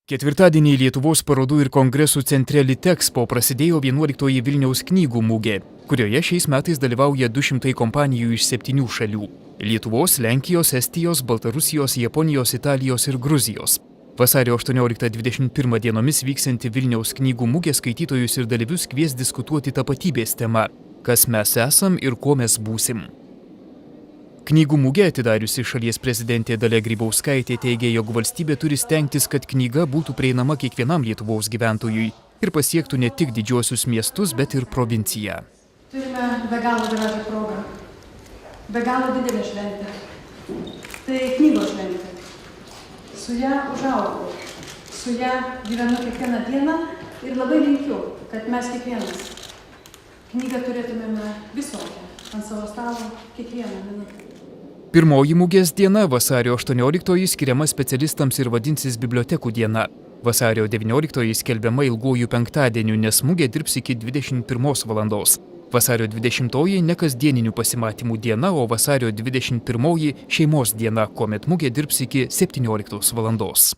Ketvirtadienį Lietuvos parodų ir kongresų centre Litexpo prasidėjo 11-oji Vilniaus knygų mugė, kurioje šiais metais dalyvauja 200 kompanijų iš 7 šalių – Lietuvos, Lenkijos, Estijos, Baltarusijos, Japonijos, Italijos ir Gruzijos. Vasario 18–21 dienomis vyksianti Vilniaus knygų mugė skaitytojus ir dalyvius kvies diskutuoti tapatybės tema – kas mes esam ir ko mes būsim. Knygų mugę atidariusi šalies prezidentė Dalia Grybauskaitė teigė, jog valstybė turi stengtis, kad knyga būtų prieinama kiekvienam Lietuvos gyventojui ir pasiektų ne tik didžiuosius miestus, bet ir provinciją. Turime be galo gražią progą, be galo didelę šventę. Tai knygos šventė. Su ją užaugau, su ją gyvenu kiekvieną dieną ir labai linkiu, kad mes kiekvienas knygą turėtumėme visokią ant savo stalo kiekvieną minutę. Pirmoji mugės diena, vasario 18-oji, skiriama specialistams ir vadinsis bibliotekų diena. Vasario 19-oji skelbiama ilguoju penktadieniu, nes mugė dirbs iki 21 valandos. Vasario 20-oji nekasdieninių pasimatymų diena, o vasario 21-oji šeimos diena, kuomet mugė dirbs iki 17 valandos.